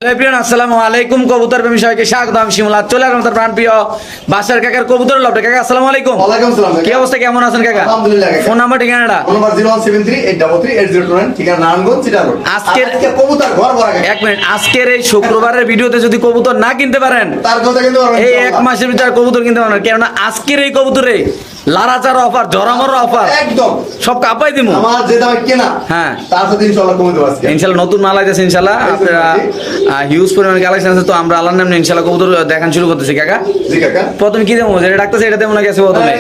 আসসালামু আলাইকুম কবুতর প্রেমী সবাইকে স্বাগত। আমি শিমুল চলে আসলাম তার প্রাণ প্রিয় বাসার কাকার কবুতর লফটে। কাকা আসসালামু আলাইকুম। ওয়ালাইকুম আসসালাম। কি অবস্থা, কেমন আছেন কাকা? আলহামদুলিল্লাহ কাকা। ফোন নাম্বার ঠিকানাটা? ফোন নাম্বার 01738338029, ঠিকানা নারায়ণগঞ্জ চিটাগং। আজকের কবুতর ঘর ভরা কাকা। এক মিনিট, আজকের এই শুক্রবারের ভিডিওতে যদি কবুতর না কিনতে পারেন তার কথা কিন্তু এই এক মাসের ভিতরে কবুতর কিনতে পারেন, কেননা আজকের এই কবুতরে লারাচার অফার, জরামর অফার, একদম সব কাপাই দিমু। আমার যে দামে কেনা হ্যাঁ, তার সাথে ইনশাআল্লাহ কমে দেব আজকে। ইনশাআল্লাহ নতুন মাল আইতেছে ইনশাআল্লাহ। আপনারা হিউজ পরিমাণ কালেকশন আছে, তো আমরা আল্লাহর নামে ইনশাআল্লাহ কবুতর দেখান শুরু করতেছি কাকা। জি কাকা। প্রথমে কি দেবো, যেটা ডাকতেছে এটা দেবো নাকি আছে প্রথমে?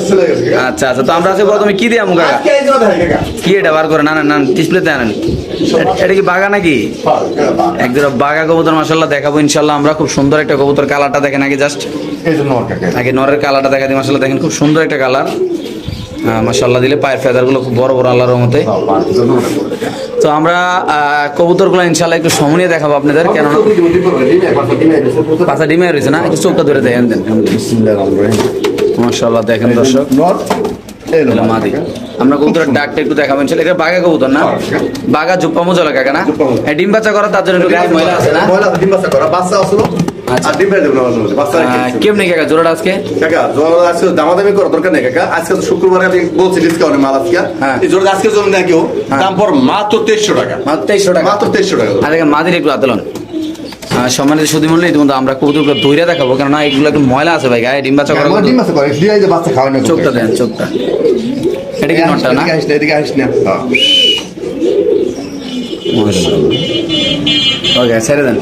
চলে গেছে কাকা। আচ্ছা আচ্ছা, তো আমরা আজকে প্রথমে কি দিয়ামু কাকা? আজকে এই জন্য দেখাই কাকা। কি এটা বার করে? না না না, ডিসপ্লেতে আনেন। এটা কি বাগা নাকি? একজোড়া বাগা কবুতর মাশাআল্লাহ দেখাবো ইনশাআল্লাহ আমরা। খুব সুন্দর একটা কবুতর, কালারটা দেখেন আগে জাস্ট। এই জন্য কাকা। আগে নরের কালারটা দেখা দিই মাশাআল্লাহ, দেখেন খুব সুন্দর একটা কালার মাশাআল্লাহ। দিলে পায়ের ফেদারগুলো খুব বড় বড় আল্লাহর রহমতে। তো আমরা কবুতরগুলো ইনশাআল্লাহ একটু সমনিয়ে দেখাবো আপনাদের, কেন পাশা ডিমে রয়েছে না, একটু চোখটা ধরে দেখেন দেন। মাশাআল্লাহ দেখেন দর্শক, এগুলো মাদি। আমরা কবুতরের ডাকটা একটু দেখাবো ইনশাআল্লাহ। এটা বাগা কবুতর না? বাগা জুপ্পা মোজলা কাকা না? এই ডিম বাচ্চা করা, তার জন্য একটু গায়ে ময়লা আছে না? ময়লা ডিম বাচ্চা করা বাচ্চা আসলো। আচ্ছা। আর ডিম ফেলে দেব না বাচ্চা রেখে। কেমনে কাকা জোড়াটা আজকে? কাকা জোড়া আজকে দামাদামি করা দরকার নেই কাকা। আজকে তো শুক্রবারে আমি বলছি ডিসকাউন্টে মাল আজকে। হ্যাঁ। এই জোড়া আজকে জন্য না কেউ দাম পর মাত্র 2300 টাকা। মাত্র 2300 টাকা? মাত্র 2300 টাকা। আর দেখেন মাদির একটু আতলন সম্মানিত সুদী মূল্য। ইতিমধ্যে আমরা কবুতরগুলো ধৈর্য দেখাবো, কেননা এগুলো একটু ময়লা আছে ভাই, গায়ে ডিম বাচ্চা করা। ডিম বাচ্চা করে দিয়ে যে বাচ্চা খাওয়ানো। চোখটা দেন, চোখটা। এটা কি নটটা না? এদিকে আসিস না। ওকে, ছেড়ে দেন।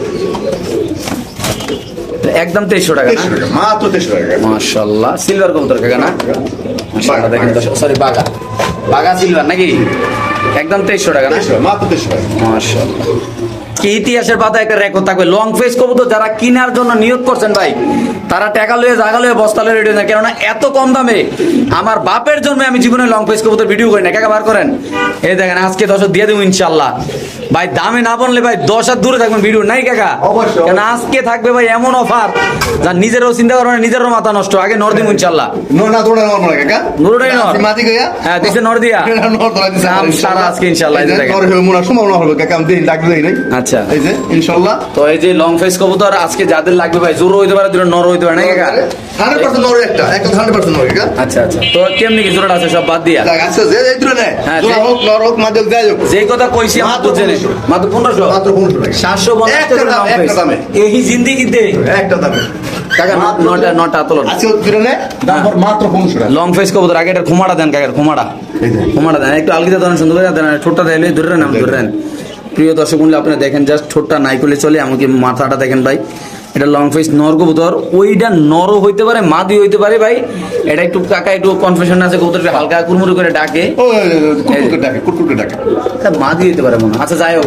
একদম 2300 টাকা না? মাত্র 2300 টাকা। মাশাআল্লাহ, সিলভার কবুতর কাকা না? মাশাআল্লাহ দেখেন দর্শক, সরি বাগা, বাগা সিলভার নাকি? একদম 2300 টাকা না? মাত্র 2300 টাকা। মাশাআল্লাহ, কি ইতিহাসের পাতায় একটা রেকর্ড থাকবে। লং ফেস কবুতর যারা কেনার জন্য নিয়োগ করছেন ভাই, তারা টাকা লয়ে জায়গা লয়ে বস্তা লয়ে রেডি না, কেননা এত কম দামে আমার বাপের জন্মে আমি জীবনে লং ফেস কবুতর ভিডিও করি না। কাকা বার করেন, এই দেখেন আজকে 10 দিয়ে দেবো ইনশাআল্লাহ। ভাই দামে না বললে ভাই 10 হাত দূরে থাকবেন ভিডিও নাই কাকা। অবশ্যই। কেন আজকে থাকবে ভাই এমন অফার যা নিজেরও চিন্তা করবেন, নিজেরও মাথা নষ্ট। আগে নর দিবো ইনশাআল্লাহ। না দৌড়া নরমাল কাকা। নুরুটাই নর। মাটি গয়া। হ্যাঁ, দিছে নর দিয়া। নর ধরা দিছে। নাম সারা আজকে ইনশাআল্লাহ। এই যে দেখেন। নর হলো মুনা সময় না হলো কাকা, আমি দেই ডাক দেই নাই। আচ্ছা, এই যে ইনশাআল্লাহ। তো এই যে লং ফেস কবুতর আজকে যাদের লাগবে ভাই, জোর হইতে পারে, দুটো নর হইতে পারে না কাকা? 100% নর একটা 100% নর কাকা। আচ্ছা আচ্ছা, তো কেমনি কি জোড়াটা আছে সব বাদ দিয়া? আচ্ছা যে এই দুটো নেয়। হ্যাঁ, জোড়া হোক নর হোক মাদক দেয় হোক। যেই কথা কইছি আমার বুঝছেন, মাত্র 1500। মাত্র 1500 টাকা। 750 একটা দাম, একটা দামে। এই জিন্দেগিতে একটা দামে। কাকা নটা তোলো। আজকে দুটো নেয় দাম পর মাত্র 1500 টাকা। লং ফেস কবুতর আগে এটা খোমাটা দেন কাকা, খোমাটা এই যে খোমাটা দেন একটু আলগিতে দেন, সুন্দর করে দেন, ঠোঁটটা দেন, ধরে নেন, ধরে নেন। প্রিয় দর্শক মূল্য আপনারা দেখেন জাস্ট ঠোঁটটা নাই করলে চলে, এমনকি মাথাটা দেখেন ভাই। এটা লং ফেস নর কবুতর, ওইটা নরও হইতে পারে মাদি হইতে পারে ভাই। এটা একটু কাকা একটু কনফিউশন আছে, কবুতরটা হালকা কুরমুরু করে ডাকে, ও কুকুরকে ডাকে, কুকুরকে ডাকে। এটা মাদি হইতে পারে মনে হয়। আচ্ছা যাই হোক,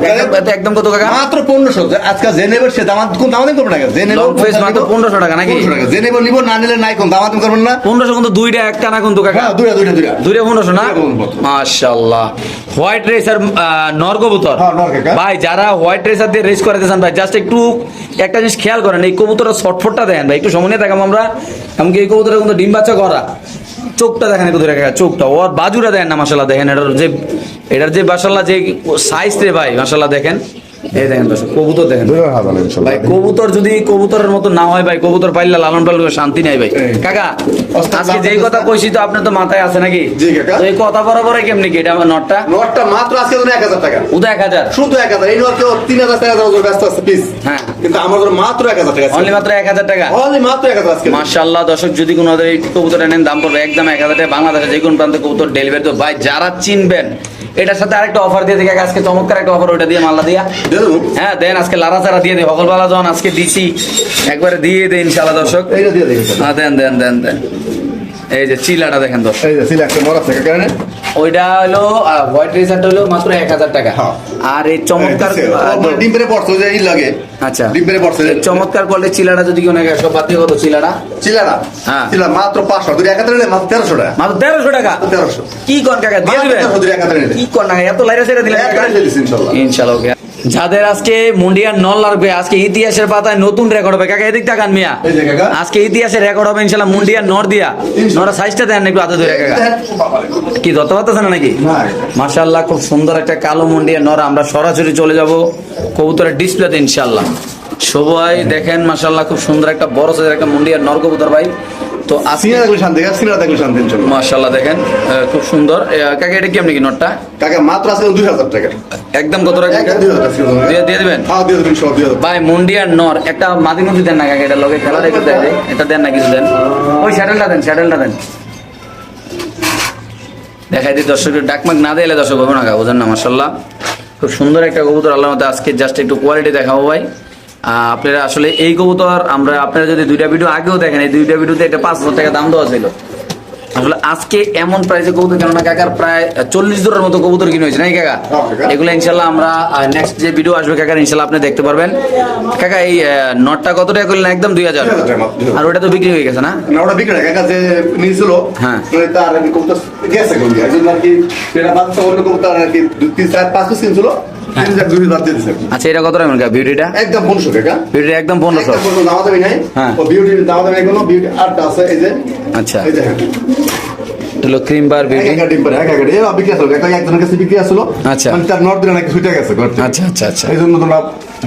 একদম কত কাকা? মাত্র 1500। আজকে যে নেবে সে দামাদামি দামাদামি করবে না। যে নেবে লং ফেস মাত্র 1500 টাকা নাকি? 1500 টাকা। যে নেবে নিব, না নিলে নাই, কোন দামাদামি করবেন না। 1500 কিন্তু দুইটা একটা না কিন্তু কাকা? হ্যাঁ দুইটা 1500 না? 1500 মাশাআল্লাহ, হোয়াইট রেসার নর কবুতর। হ্যাঁ, নর কাকা। ভাই যারা হোয়াইট রেসার দিয়ে রেস করাতে চান ভাই, জাস্ট একটু একটা জিনিস খেয়াল করেন, এই কবুতরের ছটফটটা দেখেন ভাই, একটু সময় দেখাবো আমরা। এমনকি এই কবুতরের কিন্তু ডিম বাচ্চা করা, চোখটা দেখেন একটু ধরে, চোখটা ওর বাজুরা দেখেন না মাশাআল্লাহ। দেখেন এটার যে মাশাআল্লাহ যে সাইজ রে ভাই মাশাআল্লাহ দেখেন। এই দেখেন দর্শক কবুতর দেখেন ভাই, কবুতর যদি কবুতরের মতো না হয় ভাই, কবুতর পাইলে লালন পালন শান্তি নাই ভাই। কাকা আজকে যেই কথা কইছি তো আপনার তো মাথায় আছে নাকি? জি কাকা। তো এই কথা বরাবর কেমনি কি এটা আমার নটটা? নটটা মাত্র আজকে 1000 টাকা। উদা 1000, শুধু 1000। এই নট কেউ 3000 টাকা দাও ব্যস্ত আছে পিস। হ্যাঁ, কিন্তু আমার মাত্র 1000 টাকা। অনলি মাত্র 1000 টাকা। অনলি মাত্র 1000 আজকে। মাশাআল্লাহ দর্শক, যদি কোনো এই কবুতরটা নেন দাম পড়বে একদম 1000 টাকা। বাংলাদেশে যে কোনো প্রান্তে কবুতর ডেলিভারি। তো ভাই যারা চিনবেন, এটার সাথে আরেকটা অফার দিয়ে দিই আজকে, চমৎকার একটা অফার, ওইটা দিয়ে মাল্লা দিয়া দেবো। হ্যাঁ দেন আজকে লারাচারা দিয়ে দিই। হকলবালা যখন আজকে দিছি একবারে দিয়ে দেই ইনশাআল্লাহ দর্শক। এইটা দিয়ে দেখেন। হ্যাঁ দেন দেন দেন দেন। এই যে চিলাটা দেখেন দর্শক, এই যে সিলেক্ট নর আছে কারণে ওইটা হলো হোয়াইট রেসারটা হলো মাত্র 1000 টাকা। হ্যাঁ। আর এই চমৎকার ডিম পেরে পড়ছে যে ই লাগে। আচ্ছা, ডিম পেরে পড়ছে এই চমৎকার কোয়ালিটির চিলাটা যদি কেউ নেয়, সব বাতিল কত চিলাটা? চিলারা। হ্যাঁ। চিলা মাত্র 500। দুই 1000 নিলে মাত্র 1300 টাকা। মাত্র 1300 টাকা। 1300। কি কোন কাকা দিয়ে দিবেন? মাত্র 1000 নিলে। কি কোন না, এত লাইরা ছেড়ে দিলেন এক কাকা? টাকা দিছি ইনশাআল্লাহ। ইনশাআল্লাহ ওকে। যাদের আজকে মুন্ডিয়ার নল লাগবে, আজকে ইতিহাসের পাতায় নতুন রেকর্ড হবে। কাকা এদিক তাকান মিয়া, এই যে কাকা। আজকে ইতিহাসের রেকর্ড হবে ইনশাল্লাহ মুন্ডিয়ার নর দিয়া। নরা সাইজটা দেন একটু হাতে ধরে কাকা, কি যত পারতেছে না নাকি? মাশাআল্লাহ, খুব সুন্দর একটা কালো মুন্ডিয়ার নর। আমরা সরাসরি চলে যাব কবুতরের ডিসপ্লেতে ইনশাল্লাহ। সবাই দেখেন মাশাআল্লাহ, খুব সুন্দর একটা বড় সাইজের একটা মুন্ডিয়ার নর কবুতর ভাই। তো আজকে সিনা দেখলে শান্তি, সিনা দেখলে শান্তি ইনশাআল্লাহ। মাশাআল্লাহ দেখেন খুব সুন্দর। কাকা এটা কেমনি কি নটটা? কাকা মাত্র আছে 2000 টাকা। একদম কত টাকা? একদম 2000 টাকা দিয়ে দিবেন? হ্যাঁ দিয়ে দেবেন, সব দিয়ে দেবেন। ভাই মুন্ডিয়ার নর একটা মাদি নদী দেন না কাকা, এটা লগে খেলা রেখে দেয়, এটা দেন না কিছু দেন। ওই স্যাটেলটা দেন, স্যাটেলটা দেন। দেখাই দিই দর্শকের, ডাকমাক না দিলে দর্শক হবে না, বুঝেন না? মাশাআল্লাহ, খুব সুন্দর একটা কবুতর। আল্লাহর মধ্যে আজকে জাস্ট একটু কোয়ালিটি দেখাবো ভাই। আপনারা আসলে এই কবুতর আমরা, আপনারা যদি দুইটা ভিডিও আগেও দেখেন, এই দুইটা ভিডিওতে এটা 5,000 টাকা দাম দেওয়া ছিল। আসলে আজকে এমন প্রাইসে কবুতর, কেননা কাকার প্রায় 40 জোড়ার মতো কবুতর কিনে হয়েছে নাকি কাকা? এগুলো ইনশাল্লাহ আমরা নেক্সট যে ভিডিও আসবে কাকার ইনশাল্লাহ আপনি দেখতে পারবেন। কাকা এই নটটা কত টাকা করলেন? একদম 2000। আর ওটা তো বিক্রি হয়ে গেছে না? না ওটা বিক্রি কাকা যে নিয়েছিল, হ্যাঁ। মানে তার কবুতর গেছে কোন দিকে একজন আর কি, এটা বাচ্চা অন্য কবুতর আর কি 2 3 4 5 পিস কিনছিল, 3000 বাদ দিয়ে দিয়েছে। আচ্ছা, এটা কত টাকা বিউটিটা? একদম 1500 টাকা। বিউটিটা একদম 1500। একদম দামাদামি নাই। হ্যাঁ। ও বিউটির দামাদামি কোনো বিউটি আটটা আছে, এই যে আচ্ছা, এই যে হলো ক্রিম বার বিউটি। এক ডিম্পার এক বিক্রি আসলো, একজনের কাছে বিক্রি আসলো। আচ্ছা। মানে তার নর্থ দিলে নাকি ছুটে গেছে ঘর থেকে। আচ্ছা আচ্ছা আচ্ছা। এই জন্য তোমরা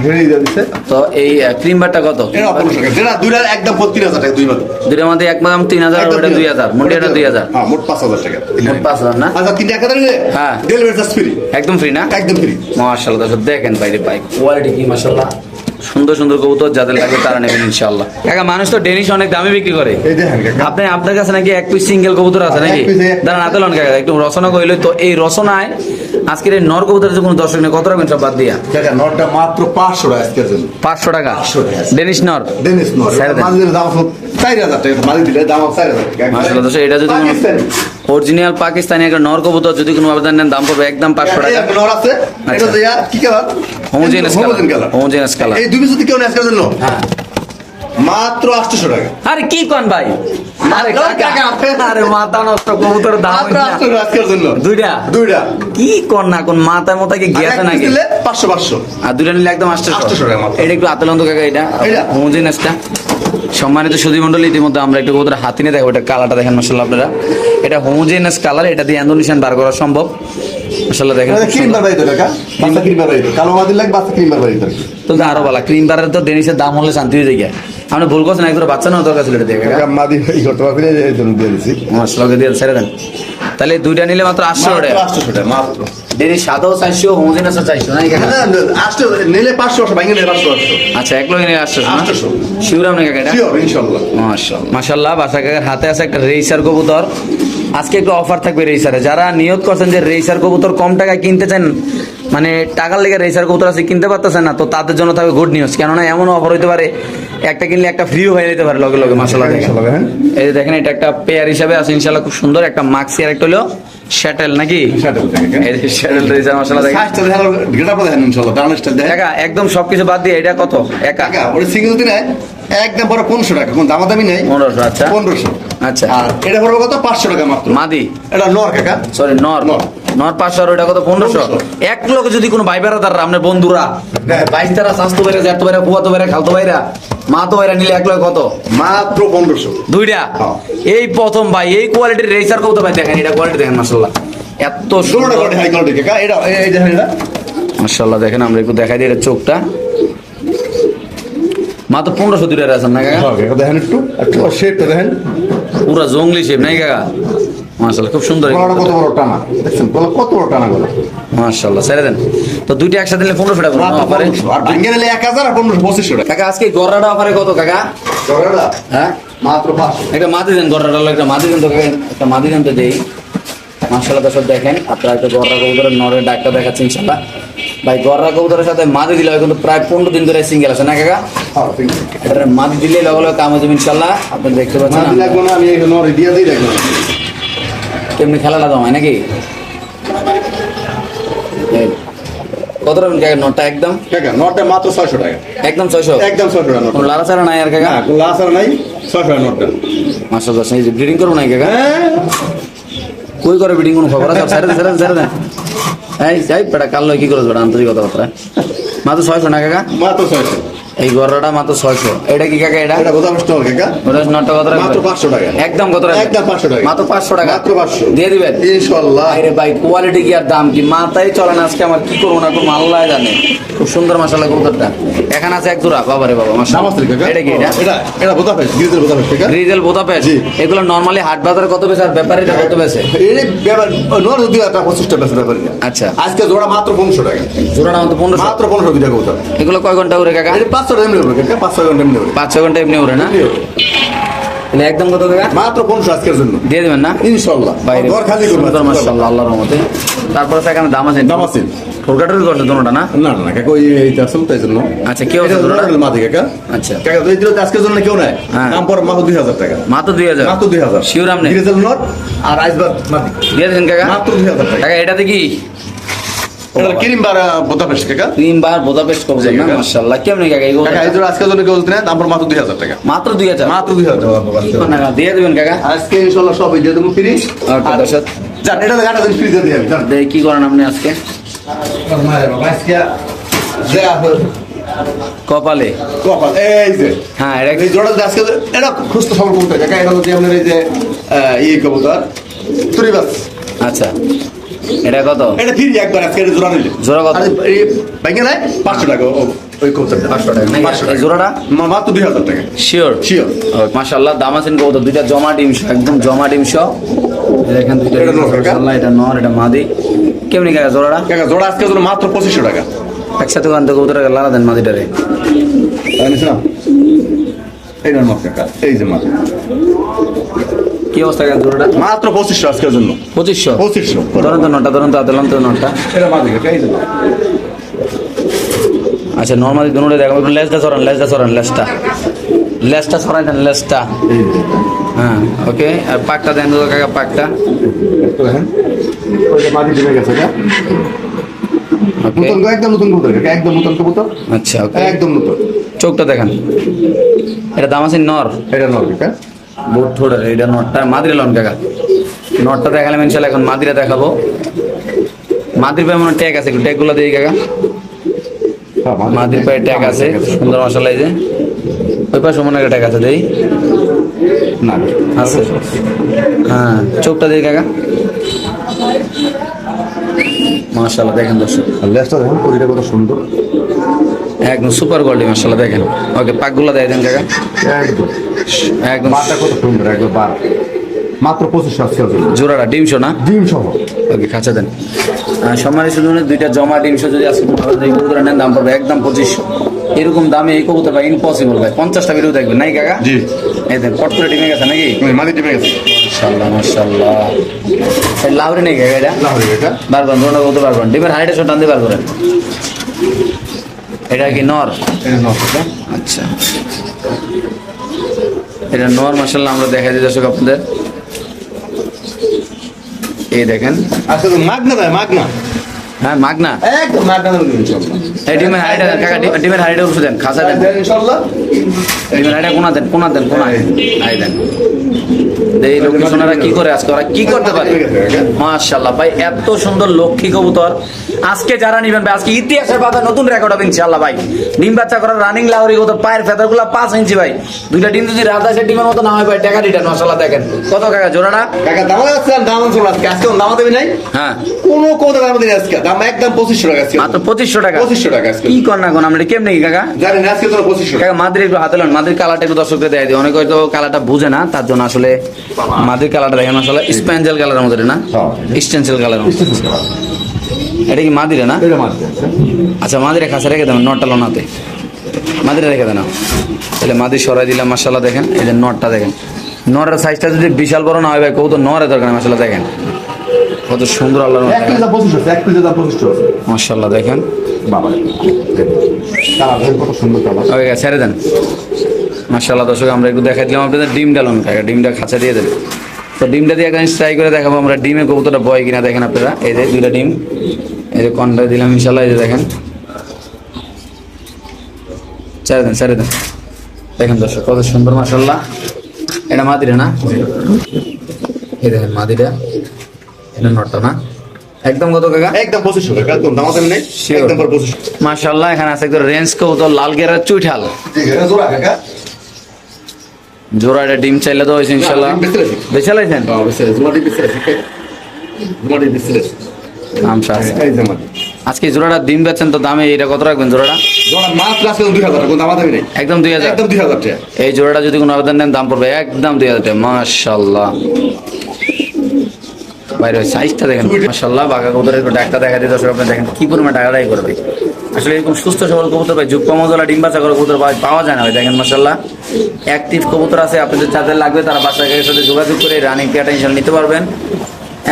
হেরে দিয়ে দিচ্ছে। তো এই ক্রিম বারটা কত? এটা 1500 টাকা। যেটা দুইটা একদম 3000 টাকা, দুই মাত্র। দুইটার মধ্যে এক মাদাম 3000, ওটা 2000, মুন্ডিয়াটা 2000। হ্যাঁ, মোট 5000 টাকা। মোট 5000 না? আচ্ছা, তিনটা একাধারে নিলে হ্যাঁ। Delivery charge free. একদম ফ্রি না? একদম ফ্রি। মাশাআল্লাহ দর্শক দেখেন বাইরে বাইক কোয়ালিটি কি মাশাআল্লাহ, সুন্দর সুন্দর কবুতর যাদের লাগবে তারা নেবেন ইনশাআল্লাহ। কাকা মানুষ তো ডেনিশ অনেক দামে বিক্রি করে, এই দেখেন কাকা। আপনার কাছে নাকি এক পিস সিঙ্গেল কবুতর আছে নাকি? এক piece, এক piece। দাঁড়ান হাতে লন কাকা, একটু রচনা কইল তো। এই রচনায় আজকের এই নর কবুতরের যে কোনো দর্শক নেই, কত রাখবেন সব বাদ দিয়া? কাকা নটটা মাত্র 500 টাকা আজকের জন্য। 500 টাকা 500 টাকা। ডেনিশ নর। ডেনিস নট ছেড়ে দেন। মাঝের দাম হলো 4000 টাকা, মাঝে দিলে দাম 4000 টাকা। মাশাআল্লাহ দর্শক, এটা যদি পাকিস্তানি। অরিজিনাল পাকিস্তানি একটা নর কবুতর যদি কোনো আবেদন নেন, দাম পড়বে একদম 500 টাকা। একটা নর আছে, এটা যে কি colour? Homogeneous Homogeneous colour, homogeneous colour. এই দুই পিস যদি কেউ নেয় আজকের জন্য হ্যাঁ। মাত্র 800 টাকা। আরে কি কোন ভাই? আরে কাকা, আরে মাথা নষ্ট কবুতরের দাম মাত্র 800 টাকা আজকের জন্য। দুইটা দুইটা কি কোন না কোন মাথায় মতো কি গিয়েছে আর এক নাকি? piece নিলে 500 আর দুইটা নিলে একদম 800 টাকা মাত্র। এটা একটু আতলন্ত কাকা, এটা এটা? হোমোজেনাসটা। সম্মানিত সুধী মণ্ডলী, ইতিমধ্যে আমরা একটু কবুতরের হাতে নিয়ে দেখো, এটা কালারটা দেখেন মাশাআল্লাহ আপনারা। এটা হোমোজেনাস কালার, এটা দিয়ে ইন্দোনেশিয়ান বার করা সম্ভব মাশাআল্লাহ। দেখেন খুব ক্রিম সুন্দর। বারবারি তো কাকা, বাচ্চা ক্রিম বারবারি তো কালো মাদির লাগে, বাচ্চা ক্রিম বারবারি তো। তো আরো ভালো ক্রিম বারের তো ডেনিসের দাম হলে শান্তি হয়ে যায়। আপনি ভুল করছেন, একদম বাচ্চা নেওয়া দরকার ছিল এটা দিয়ে কাকা। কাকা মাদি এই করতে পারবে, এই জন্য দিয়ে দিছি। মাশাআল্লাহ দিয়ে ছেড়ে দেন। তাহলে দুইটা নিলে মাত্র 800 মাত্র টাকা। 800 টাকা মাত্র। ডেনিস সাদাও 400, হোমোজেনাসও 400 নাকি কাকা? হ্যাঁ, 800 নিলে 500 ভাঙে নিলে 500। আচ্ছা, এক লগে নিলে 800 না? 800 শিওর আপনি কাকা এটা? শিওর ইনশাআল্লাহ। মাশাআল্লাহ মাশাআল্লাহ। বাসা কাকার হাতে আছে একটা রেইসার কবুতর। আজকে একটু অফার থাকবে রেইসারে। যারা নিয়ত করছেন যে রেইসার কবুতর কম টাকায় কিনতে চান, মানে টাকার লেগে রেইসার কবুতর আছে কিনতে পারতেছেন না, তো তাদের জন্য থাকবে গুড নিউজ। কেননা এমন অফার হইতে পারে, একটা কিনলে একটা ফ্রিও হয়ে যেতে পারে লগে লগে। মাশাআল্লাহ দেখেন। ইনশাআল্লাহ হ্যাঁ। এই যে দেখেন, এটা একটা পেয়ার হিসাবে আছে ইনশাআল্লাহ, খুব সুন্দর একটা মাক্সি, আর একটা হলো শ্যাটেল নাকি? শার্টেল দেখেন। এই যে শ্যাটেল রেইসার মাশাআল্লাহ দেখেন। সাইজটা দেখেন, গেটআপ দেখেন ইনশাআল্লাহ, ডাউনস্টাইল দেখেন। কাকা একদম সবকিছু বাদ দিয়ে এটা কত? একা কাকা ওই সিঙ্গেল দিনে একদম বড় 1500 টাকা, কোন দামাদামি নেই। 1500। আচ্ছা 1500। আচ্ছা। আর এটা পড়বে কত? 500 টাকা মাত্র। মাদি, এটা নর কাকা। সরি নর। নর। নর 500, আর ওইটা কত? 1500। 1500। এক লোক যদি কোনো ভাই বেড়াদার, আপনার বন্ধুরা, হ্যাঁ। বাইশ তারা, স্বাস্থ্য বাইরা, জ্যাঠতো বাইরা, ফুয়াতো বাইরা, খালতো বাইরা, মাতো বাইরা নিলে এক লোক কত? মাত্র 1500। দুইটা। হ্যাঁ। এই প্রথম ভাই এই কোয়ালিটির রেসার কবুতর ভাই দেখেন, এটা কোয়ালিটি দেখেন মাশাআল্লাহ, এত ষোলোটা সুন্দর কোয়ালিটি, হাই কোয়ালিটি কাকা। এটা এই দেখেন, এটা মাশাআল্লাহ দেখেন। আমরা একটু দেখাই দিই এটা চোখটা, মাত্র 1500 দুইটা আছেন না কাকা? হ্যাঁ, এটা দেখেন একটু শেপটা দেখেন, পুরো জঙ্গলি শেপ নাই কাকা? মাশাআল্লাহ খুব সুন্দর। গলাটা কত বড় টানা দেখছেন, গলা কত বড় টানা গলা। মাশাআল্লাহ ছেড়ে দেন। তো দুইটা একসাথে নিলে 1500 টাকা মাত্র অফারে। 1500। আর ভেঙে নিলে 1000 আর 1500 2500 টাকা। কাকা আজকে গররাটা অফারে কত কাকা? গলাটা হ্যাঁ মাত্র 500। একটা মাদি দেন, গররাটা একটা মাদি দেন তো কাকা, একটা মাদি দেন তো দেই। মাশাআল্লাহ দর্শক দেখেন, আপনারা একটা গররা কবুতরের নরের ডাকটা দেখাচ্ছেন ইনশাআল্লাহ। ভাই গররা কবুতরের সাথে মাদি দিলে হয় কিন্তু প্রায় 15 দিন ধরে সিঙ্গেল আছে না কাকা? হ্যাঁ, ঠিক আছে। এটা মাদি দিলে লগে লগে কাম হবে ইনশাআল্লাহ। আপনি দেখতে পাচ্ছেন মাদি লাগবে না, আমি এই নর দিয়া দিই লাগবে না। কেমনি খেলাটা জমায় নাকি? এই, কত রাখবেন কাকা নটটা? একদম কাকা নরটা মাত্র 600 টাকা। একদম 600। একদম 600 টাকা নর। কোনো লাড়াচাড়া নাই আর কাকা? না, লাস আর নাই, 600 টাকা নরটা। মাশাআল্লাহ এই যে ব্রিডিং করবো নাই কাকা? হ্যাঁ, কই করে ব্রিডিং কোনো খবর আছে? ছেড়ে দেন ছেড়ে দেন ছেড়ে দেন। এই যাই বেটা কাল কি করছ বেটা, আন্তরিক কথাবার্তা। মাত্র 600 না কাকা? মাত্র 600। এই গররাটা মাত্র 600। এটা কি কাকা? এটা এটা বোঝা কষ্ট হবে কাকা। ওটা নটটা কত রাখবেন? মাত্র 500 টাকা। একদম কত রাখবেন? একদম 500 টাকা। মাত্র 500 টাকা মাত্র 500 দিয়ে দিবেন ইনশাআল্লাহ। আরে ভাই কোয়ালিটি কি আর দাম কি মাথায় চলে না আজকে আমার, কি করবো না করবো আল্লাহ জানে। খুব সুন্দর মাশাআল্লাহ কবুতরটা। এখানে আছে এক জোড়া, বাবা রে বাবা মাশাআল্লাহ। নামাজ কাকা। এটা কি? এটা বুদাপেস্ট, গ্রিজেল বুদাপেস্ট কাকা। গ্রিজেল বোদাপেস্ট। জি। এগুলো নরমালি হাট বাজারে কত বেচে আর ব্যাপারীরা কত বেচে? এই ব্যাপার নর 2500 টাকা ব্যাপার। আচ্ছা। আজকে জোড়া মাত্র 500 টাকা। জোড়া না তো 1500। মাত্র 1500 টাকা কবুতর। এগুলো কয় ঘন্টা উড়ে কাকা? এটা 500 টাকা এমনি হবে কাকা, 500 টাকা এমনি হবে। 5-6 ঘন্টা এমনি উড়ে না? তাহলে একদম কত কাকা? মাত্র 500 আজকের জন্য দিয়ে দিবেন না? ইনশাআল্লাহ। বাইরে ঘর খালি করবে সুন্দর মাশাআল্লাহ আল্লাহর রহমতে। তারপরে এখানে দাম আছে? দাম আছে। ঠোরকাটুরি করছে দুটোটা না? না না কাকা, ওই এইটা আসল তাই জন্য। আচ্ছা কি আছে এটা দুটোটা? জোড়া মাদি কাকা। আচ্ছা কাকা দুই দিলে আজকের জন্য কেউ নাই। হ্যাঁ। দাম পড়ে মাত্র 2000 টাকা। মাত্র 2000? মাত্র 2000। শিওর আপনি? গ্রিজেল নট আর আইসবার্গ মাদি। দিয়ে দেন কাকা? মাত্র 2000 টাকা। কাকা এটাতে কি? এটা ক্রিম বার বুদাপেস্ট কাকা। 3 বার বোদাপেস্ট করছেন জি, না? কাকা। মাশাআল্লাহ। কেমনে কাকা এগুলো? কাকা এই জোড়া আজকের জন্য কেউ না, দাম পড়ে মাত্র 2000 টাকা। মাত্র 2000? মাত্র 2000 টাকা। না দিয়ে দিবেন কাকা? আজকে ইনশাআল্লাহ সবই দিয়ে দেবো ফ্রি। আর দর্শক জান এটা গাটা দিন ফ্রি দিয়ে দিই আমি। জান দেখি কি করেন আপনি আজকে মায়ের বাবা আজকে যা কপালে? কপাল এই যে। হ্যাঁ এটা এই জোড়া আজকে এটা খুস্ত সবল কবুতর কাকা। এটা হচ্ছে আপনার এই যে এই কবুতর তুরিবাস। আচ্ছা এটা কত? এটা ফ্রি একবার আজকে এটা জোড়া নিলে। জোড়া কত? আর এই বাইকে নাই 500 টাকা ওই কবুতরটা। 500 টাকা নাকি? 500 এই জোড়াটা? মাত্র 2000 টাকা। শিওর? শিওর। মাশাআল্লাহ দাম আছেন কত? দুইটা জমা ডিমশ, একদম জমা ডিমশ। দেখেন দুইটা এটা নর কাকা। মাশাআল্লাহ, এটা নর এটা মাদি। কেমনি কাকা জোড়াটা? কাকা জোড়া আজকে জন্য মাত্র 2500 টাকা। একসাথে কান থেকে উতরে লালা দেন মাদিটারে। জানিস না এইটা নর কাকা, এই যে মাত্র কি অবস্থা কাকা জোড়াটা? মাত্র 2500 আজকের জন্য। 2500? 2500 ধরুন তো নটা, ধরুন তো আদলান তো নটা। এটা মাদি কাকা, এই যে আচ্ছা নর্মালি দুটোরে দেখো, একটু লেজটা সরান, লেজটা সরান, লেজটা সরাই দেন, লেজটা। হ্যাঁ ওকে। আর পাকটা দেন তো কাকা, পাকটা। দেখেন ওই যে মাদি জমে গেছে কাকা। ওকে নতুন একদম নতুন কবুতর কাকা, একদম নতুন কবুতর, আচ্ছা ওকে। একদম নতুন। চোখটা দেখেন। এটা দাম আছে নর? এটা নর কাকা। বহুত থোড়া এটা নটটা মাদিরা লন কাকা। নটটা দেখালাম ইনশাআল্লাহ, এখন মাদিরা দেখাবো। মাদির পায়ে মনে ট্যাগ আছে, একটু ট্যাগগুলো দিই কাকা। মাদির পায়ে ট্যাগ আছে সুন্দর মাশাআল্লাহ। এই যে ওই পাশে মনে একটা ট্যাগ আছে, দেই না আছে। হ্যাঁ চোখটা দিই কাকা। মাশাআল্লাহ দেখেন দর্শক, আর লেজটা দেখেন পরিটা কত সুন্দর, একদম সুপার কোয়ালিটি মাশাআল্লাহ দেখেন। ওকে পাকগুলো দিয়ে দেন কাকা। একদম একদম বারটা কত সুন্দর, একদম বার। মাত্র 2500 আজকের জন্য জোড়াটা ডিমশো না? ডিম সহ। ওকে খাঁচা দেন। সম্মানিত শুধু দুইটা জমা ডিমশো যদি আজকে এই কবুতর নেন, দাম পড়বে একদম 2500। এরকম দামে এই কবুতর ভাই ইম্পসিবল ভাই। 50টা ভিডিও দেখবেন নাই কাকা? জি। এই দেন পট করে ডিমে গেছে নাকি? মাদি ডিমে গেছে। মাশাআল্লাহ মাশাআল্লাহ। এই লাউরে নেই কাকা এটা? লাহোরি কাকা। বারবার ধরনা বলতে পারবেন, ডিমের হাইটে শট টানতে পারবেন। এটা কি নর? এটা নর কাকা। আচ্ছা এটা নর মাশাআল্লাহ। আমরা দেখাই দিই দর্শক আপনাদের, এই দেখেন। আজকে তো মাগনা দেয়, মাগনা হ্যাঁ মাগনা। একদম মাগনা দেবেন ইনশাআল্লাহ। এই ডিমের হাইটে দেন কাকা, ডিমের হাইটে উঠে দেন, খাসা দেন। দেন ইনশাআল্লাহ। ডিমের হাইটে কোনা দেন, কোনা দেন, কোনা আই দেন। এই লক্ষ্মী সোনারা কি করে আজকে, ওরা কি করতে পারে? মাশাআল্লাহ ভাই এত সুন্দর লক্ষ্মী কবুতর। আজকে যারা নিবেন ভাই, আজকে ইতিহাসের পাতা নতুন রেকর্ড হবে ইনশাআল্লাহ ভাই। ডিম বাচ্চা করার রানিং লাহোরি কত, পায়ের ফেদারগুলো 5 ইঞ্চি ভাই। দুইটা ডিম যদি রাজহাঁসের ডিমের মতো না হয় ভাই, টাকা রিটার্ন। মাশাআল্লাহ দেখেন কত কাকা জোড়াটা? কাকা দামা যাচ্ছে, দাম চলে আজকে। আজকে দামা দেবে নাই, হ্যাঁ কোনো কত দাম দেবে আজকে। দাম একদম 2500 টাকা আজকে। মাত্র 2500 টাকা? 2500 টাকা আজকে। কি কর না কোন আমরা কেমনে কি কাকা? জানেন আজকে তো 2500 টাকা। কাকা মাদির একটু হাতে লন, মাদির কালারটা একটু দর্শকদের দেখাই দিই। অনেকে হয়তো কালারটা বুঝে না, তার জন্য আসলে মাদির কালারটা দেখেন। আসলে স্প্যাঞ্জেল কালারের মধ্যে না, স্টেনসিল কালার। এটা কি মাদিরে না? এটা মারতে আছে। আচ্ছা মাদিরে খাসা রেখে দেন, নটটা লোনাতে মাদিরে রেখে দেন। তাহলে মাদি সরাই দিলাম মাশাআল্লাহ দেখেন। এই যে নটটা দেখেন, নরের সাইজটা যদি বিশাল বড় না হয় ভাই, কত নরের দরকার মাশাআল্লাহ দেখেন কত সুন্দর। আল্লাহ এক পিস দাম 2500 আছে, এক পিস দাম 2500 আছে। মাশাআল্লাহ দেখেন। বাবা কালার দেখেন কত সুন্দর কালার। ওকে ছেড়ে দেন। মাশাআল্লাহ দর্শক আমরা একটু দেখাই দিলাম আপনাদের ডিমটা লোন কাকা, ডিমটা খাঁচা দিয়ে দেন। তো ডিমটা দিয়ে একটা ট্রাই করে দেখাবো আমরা, ডিমে কবুতরটা বয় কিনা দেখেন আপনারা। এই যে দুইটা ডিম, এই যে কন্ডা দিলাম ইনশাআল্লাহ। এই যে দেখেন, ছেড়ে দেন ছেড়ে দেন। দেখেন দর্শক কত সুন্দর মাশাআল্লাহ। এটা মাদিরা না? এই দেখেন মাদিরা, এটা নটটা না? একদম কত কাকা? একদম 2500 টাকা, একদম দামাদামি নেই, Sure. একদম পর 2500। মাশাআল্লাহ, এখানে আছে একদম রেঞ্জ কবুতর লাল গেরার চুইঠাল ঠিক আছে, জোড়া কাকা। জোড়াটা ডিম চাইলে তো হয়েছে ইনশাল্লাহ। ডিম বেচে রাখি। বেচে লাইছেন? অবশ্যই জোড়াটি বেচে রাখি। জোড়াটি বেচে রাখি। আমসা আছে। এই যে আমার। আজকে জোড়াটা ডিম বেচছেন তো দামে এটা কত রাখবেন জোড়াটা? জোড়া মাত্র আজকে 2000 টাকা, কোনো দামাদামি নেই। একদম 2000। একদম 2000 টাকা। এই জোড়াটা যদি কোনো আবেদন নেন দাম পড়বে একদম 2000 টাকা। মাশাআল্লাহ, বাইরে সাইজটা দেখেন মাশাআল্লাহ। বাঘা কবুতরের একটা দেখা দিয়ে দর্শক আপনি দেখেন কি পরিমাণ টাকাটাই করবে। আসলে এরকম সুস্থ সবল কবুতর ভাই, যুগ কমজলা ডিম বাচ্চা করে কবুতর ভাই পাওয়া যায় না ভাই। দেখেন মাশাআল্লাহ, অ্যাক্টিভ কবুতর আছে। আপনাদের যাদের লাগবে তারা বাসার সাথে যোগাযোগ করে রানিং পেয়ারটা ইনশাআল্লাহ নিতে পারবেন।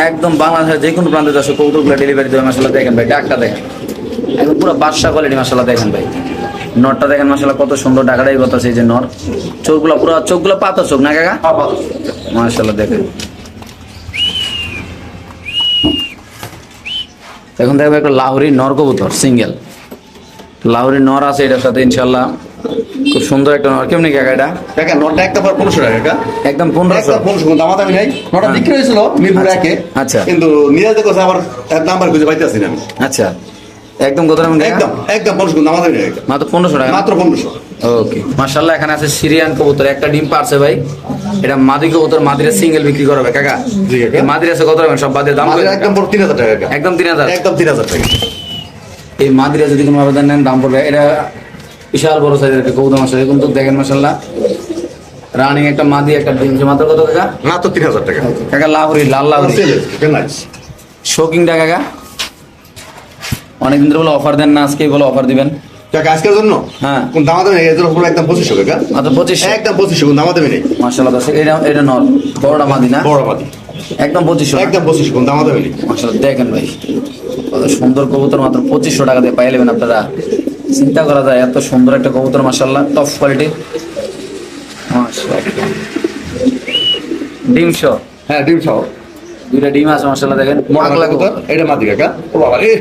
একদম বাংলাদেশের যে কোনো প্রান্তে দর্শক কবুতরগুলো ডেলিভারি দেবে মাশাআল্লাহ। দেখেন ভাই ডাকটা দেখেন, একদম পুরো বাদশা কোয়ালিটি মাশাআল্লাহ। দেখেন ভাই নটটা দেখেন মাশাআল্লাহ, কত সুন্দর ডাকাটাই করতেছে। এই যে নর, চোখগুলো পুরো চোখগুলো পাতা চোখ না কাকা? মাশাআল্লাহ দেখেন। এখন দেখবে একটা লাহোরি নর কবুতর সিঙ্গেল, লাহোরি নর আছে এটার সাথে ইনশাআল্লাহ। খুব সুন্দর একটা নর। কেমনি কাকা এটা? টাকা নটটা একটা পর 1500 টাকা কাকা। একদম 1500। একদম 1500, কোনো দামাদামি নাই। নটটা বিক্রি হয়েছিল মিরপুর একে। আচ্ছা। কিন্তু নিয়ে যেতে কোথায় আমার নাম্বার খুঁজে পাইতেছি না আমি। আচ্ছা, একদম কত টাকা? একদম 1500, কোনো দামাদামি নেই। মাত্র 1500 টাকা। মাত্র 1500। ওকে মাশাআল্লাহ। এখানে আছে সিরিয়ান কবুতর, একটা ডিম পারছে ভাই। এটা মাদি কবুতর, মাদিরা সিঙ্গেল বিক্রি করবে কাকা। জি কাকা। এই মাদিরা আছে কত টাকা? সব বাদে দাম আমাদের কত? একদম পর 3000 টাকা কাকা। একদম 3000। একদম 3000 টাকা। এই মাদিরা যদি কোনো আবেদন নেন দাম পড়বে। এটা বিশাল বড় সাইজের একটা কবুতর মাশাআল্লাহ। কিন্তু দেখেন মাশাআল্লাহ রানিং একটা মাদি একটা ডিম। মাত্র কত কাকা? মাত্র 3000 টাকা। কাকা লাহোরি, লাল লাহোরি নাইস। শোকিংটা কাকা অনেকদিন ধরে বলে অফার দেন না, আজকে বলে অফার দিবেন। টাকা আজকের জন্য হ্যাঁ। কোন দামাদামি নেই, এর জন্য পুরো একদম 2500 টাকা। মাত্র 2500। একদম 2500, কোন দামাদামি নেই। মাশাআল্লাহ দর্শক, এটা নর, বড়টা মাদি না? বড় মাদি। একদম 2500। একদম 2500, কোন দামাদামি নেই। মাশাআল্লাহ দেখেন ভাই কত সুন্দর কবুতর, মাত্র 2500 টাকা দিয়ে পাই নেবেন আপনারা। চিন্তা করা যায় এত সুন্দর একটা কবুতর মাশাআল্লাহ, টপ কোয়ালিটি মাশাআল্লাহ। ডিম সহ? হ্যাঁ, ডিম সহ। দুইটা ডিম আছে মাশাআল্লাহ। দেখেন পাগলা কবুতর, এটা মাদি কাকা। ও বাবা রে,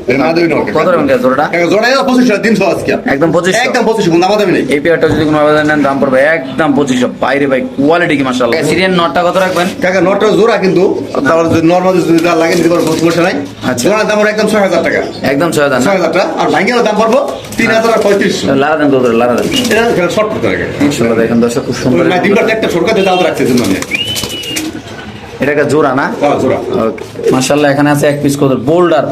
এটা মাদি নয় কাকা। কত টাকা জোড়াটা? কাকা জোড়া 2500 টাকা, 300 আজকে। একদম 2500। একদম 2500, কোন দামাদামি নেই। এই পেয়ারটা যদি কোনো আবেদন নেন দাম পড়বে একদম 2500। বাইরে ভাই কোয়ালিটি কি মাশাআল্লাহ। সিরিয়ান নটটা কত রাখবেন? কাকা নটটা জোড়া কিন্তু তারপর যদি নরমাল যদি যা লাগে দিতে পারবো, সমস্যা নাই। আচ্ছা। জোড়ার দাম হলো একদম 6000 টাকা। একদম 6000 না? 6000 টাকা। আর ভাঙ্গের দাম পড়বো 303500। লারা দেন কবুতর, লারা দেন এটা শর্ট করতে লাগে। মাশাআল্লাহ। দেখেন দর্শক খুব সুন্দর। না ডিমটা একটা সরকার দিয়ে দাম রাখছে জন্য আমি। এটা একটা জোড়া না? হ্যাঁ, জোড়া। ওকে মাশাআল্লাহ। এখানে আছে এক পিস কবুতর বোল্ডার,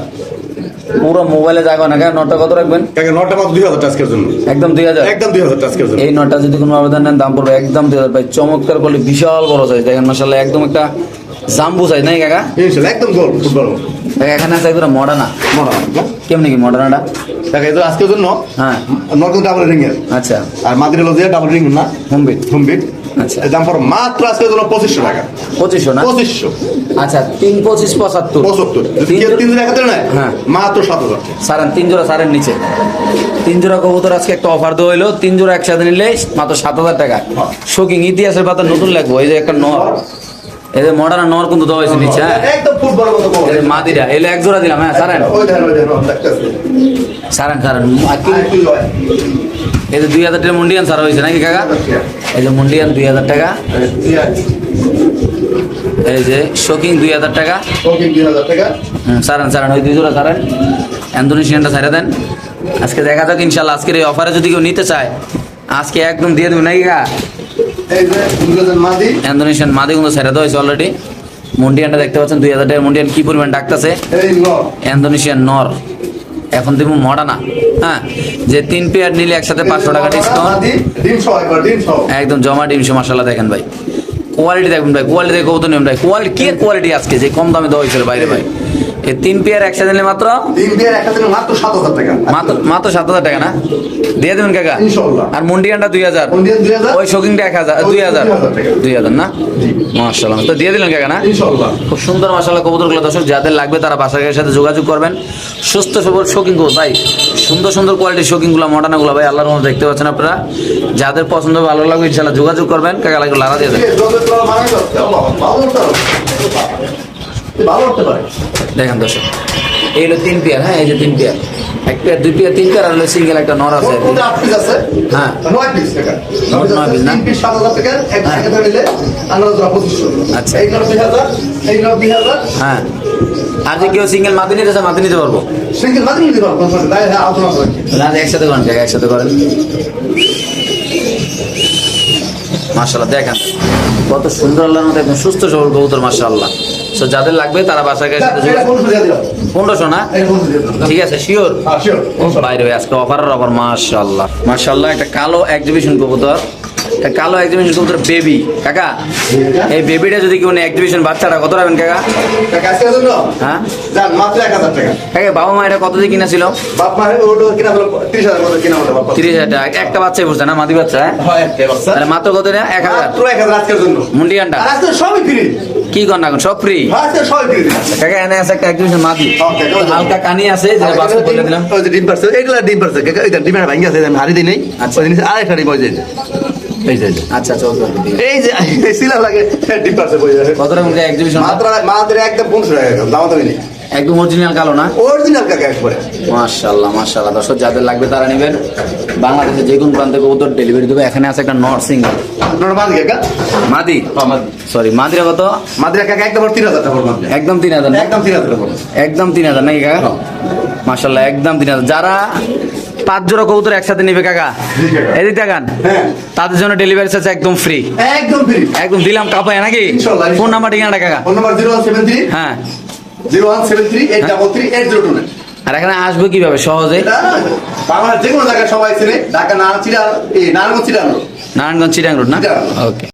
পুরো মোবাইলে জায়গা না। নটটা কত রাখবেন? কাকা নটটা মাত্র 2000 টাকা আজকের জন্য। একদম 2000। একদম 2000 টাকা আজকের জন্য। এই নটটা যদি কোনো আবেদন নেন দাম পড়বে একদম 2000 ভাই। চমৎকার করলে বিশাল বড় সাইজ দেখেন মাশাআল্লাহ, একদম একটা জাম্বু সাইজ নাই কাকা? ইনশাআল্লাহ একদম গোল ফুটবল। কাকা এখানে আছে একদম মডার্না। মরা কেমনি কি মডার্নাটা? কাকা এটা আজকের জন্য হ্যাঁ। নট ডাবল রিং এর। আচ্ছা, আর মাদিরা লজিয়া ডাবল রিং না, হোমবিট। হোমবিট। আচ্ছা। এর দাম পড়ো মাত্র আজকের জন্য 2500 টাকা। 2500 না? 2500। আচ্ছা, 3 25 75। 75 যদি কেউ 3 জোড়া একত্রে নেয়, হ্যাঁ। মাত্র 7000 টাকা। সারেন 3 জোড়া, সারেন নিচে 3 জোড়া কবুতর আজকে একটা অফার দেওয়া হইলো। 3 জোড়া একসাথে নিলে মাত্র 7000 টাকা। শোকিং ইতিহাসের পাতা নতুন লাগবো। এই যে একটা নর, এই যে মডার্ন নর কিন্তু দেওয়া হয়েছে নিচে। হ্যাঁ, একদম ফুটবল মতো কম। এই যে মাদিরা এলে এক জোড়া দিলাম। হ্যাঁ সারেন, ওই দেখেন দেখতেছে। সারেন সারেন। আর কি আর কি লয়? এই যে 2000 টাকা মুন্ডিয়ান সারা হয়েছে নাকি কাকা? এই যে মুন্ডিয়ান 2000 টাকা। এই যে শোকিং 2000 টাকা। ওকে 2000 টাকা। সারেন সারেন, ওই 2 জোড়া সারেন। ইন্দোনেশিয়ানটা সাইরা দেন। আজকে দেখা যাক ইনশাল্লাহ। আজকের এই অফারে যদি কেউ নিতে চায় আজকে একদম দিয়ে দেবেন নাকি কাকা? এই যে দুজন মাদি। ইন্দোনেশিয়ান মাদি কিন্তু সাইরা দেওয়া হয়েছে অলরেডি। মুন্ডিয়ানটা দেখতে পাচ্ছেন 2000 টাকার মুন্ডিয়ান, কি পরিমাণ ডাকতেছে। এই নর। ইন্দোনেশিয়ান নর। এখন দিব মডার্না। হ্যাঁ, যে 3 পেয়ার নিলে একসাথে 500 টাকা ডিসকাউন্ট। মাদি ডিম সহ একবার ডিম সহ। একদম জমা ডিম মাশাআল্লাহ। দেখেন ভাই কোয়ালিটি দেখবেন ভাই, কোয়ালিটি দেখে কত নেবেন ভাই। কোয়ালিটি কি কোয়ালিটি আজকে যে কম দামে দেওয়া হয়েছিল বাইরে ভাই। এই 3 পেয়ার একসাথে নিলে মাত্র ডিম দিয়ে একটা দিন মাত্র 7000 টাকা। মাত্র 7000 টাকা না? দিয়ে দেবেন কাকা। ইনশাআল্লাহ। আর মুন্ডিয়ানটা 2000। মুন্ডিয়ান 2000। ওই শোকিংটা 1000 2000 2000 না? মাশাআল্লাহ, তো দিয়ে দিলেন কাকা না? ইনশাআল্লাহ। খুব সুন্দর মাশাআল্লাহ কবুতরগুলো দর্শক যাদের লাগবে তারা বাসার সাথে যোগাযোগ করবেন। সুস্থ সবল শৌখিন কবুতর ভাই, সুন্দর সুন্দর কোয়ালিটির শৌখিনগুলো মডার্নগুলো ভাই আল্লাহর রহমতে দেখতে পাচ্ছেন আপনারা। যাদের পছন্দ ভালো লাগবে ইনশাআল্লাহ যোগাযোগ করবেন। কাকা লাগবে লারা দিয়ে দেন। ভালো হতে পারে। দেখেন দর্শক এই হলো 3 পেয়ার। হ্যাঁ, এই যে 3 পেয়ার এক পেয়ার দুই পেয়ার তিন পেয়ার আর সিঙ্গেল একটা নর আছে ওটা 8 পিস আছে হ্যাঁ 9 পিস টাকা নট 9 পিস না 3 পিস 7000 টাকা এক হ্যাঁ। টাকা নিলে আমরা 2500 আচ্ছা। এই নট 2000 এই নট 2000 হ্যাঁ আর যে কেউ সিঙ্গেল মাটি নিতে চায় মাটি নিতে পারবো সিঙ্গেল মাত্র নিতে পারবো কোন তাই হ্যাঁ আলোচনা করেন না একসাথে করেন কাকা একসাথে করেন মাশাআল্লাহ দেখেন কত সুন্দর আল্লাহর মধ্যে একদম সুস্থ সবল কবুতর মাশাআল্লাহ সো যাদের লাগবে তারা বাসায় গিয়ে সাথে এটা 1500 দিয়ে দিলাম 1500 না এই 1500 দিয়ে দিলাম ঠিক আছে শিওর হ্যাঁ শিওর বাইরে আজকে অফারের অফার মাশাআল্লাহ মাশাআল্লাহ একটা কালো এক্সিবিশন কবুতর একটা কালো এক্সিবিশন কবুতর বেবি কাকা এই বেবিটা যদি কেউ এক্সিবিশন বাচ্চাটা কত রাখবেন কাকা টাকা আছে জন্য হ্যাঁ জান মাত্র 1000 টাকা কাকা বাবা মা এটা কত দিয়ে কিনা ছিল বাপ মা ওটা কিনা হলো 30000 মতো কিনা হলো বাপ 30,000 টাকা একটা বাচ্চাই পড়ছে না মাদি বাচ্চা হ্যাঁ হয় একটা বাচ্চা তাহলে মাত্র কত না 1000 মাত্র 1000 আজকের জন্য মুন্ডিয়ানটা আর আজকে সবই ফ্রি কি কর না এখন সব ফ্রি হ্যাঁ আজকে সবই ফ্রি কাকা এনে আছে একটা এক্সিবিশন মাদি Okay, okay. হালকা কানি আছে যেটা বাচ্চা বলে দিলাম ওই যে ডিম পারছে এইগুলা ডিম পারছে এই যে ডিমের ভাঙ্গি আছে আমি হারি দিই নাই আচ্ছা। ওই জিনিস আরেকটা ডিম ওই যে এই যে আচ্ছা আচ্ছা ওকে, ওকে, ঠিক আছে। এই যে এই সিলা লাগে ডিম পারছে বই কত রকম এক্সিবিশন মাত্র একদম 500 টাকা দাম তো নেই একদম অরিজিনাল কালো না অরিজিনাল কাকা একবারে মাশাআল্লাহ মাশাআল্লাহ দর্শক যাদের লাগবে তারা নেবেন বাংলাদেশের যে কোনো প্রান্তে কবুতর ডেলিভারি দেবে এখানে আছে একটা নর্থ সিঙ্গেল নরমাল কাকা মাদি সরি মাদিরা কত মাদ্রা কাকা একদম 3000 টাকা পড়বে একদম 3000 না? একদম 3000 টাকা পড়বে একদম 3000 নাকি কাকা মাশাআল্লাহ একদম 3000 যারা 5 জোড়া কবুতর একসাথে নেবে কাকা জি কাকা। এদিকে দেখান হ্যাঁ তাদের জন্য ডেলিভারি চার্জ একদম ফ্রি একদম ফ্রি একদম দিলাম কাপায় নাকি ইনশাআল্লাহ, ফোন নাম্বার ঠিকানাটা কাকা ফোন নাম্বার 0173 হ্যাঁ 0173833 আর এখানে আসবো কিভাবে সহজে এটা বাংলার যে কোনো জায়গায় সবাই ছেলে ঢাকা নারায়ণগঞ্জ চিটাগাং নারায়ণগঞ্জ চিটাং রোড না চিটাগাং। ওকে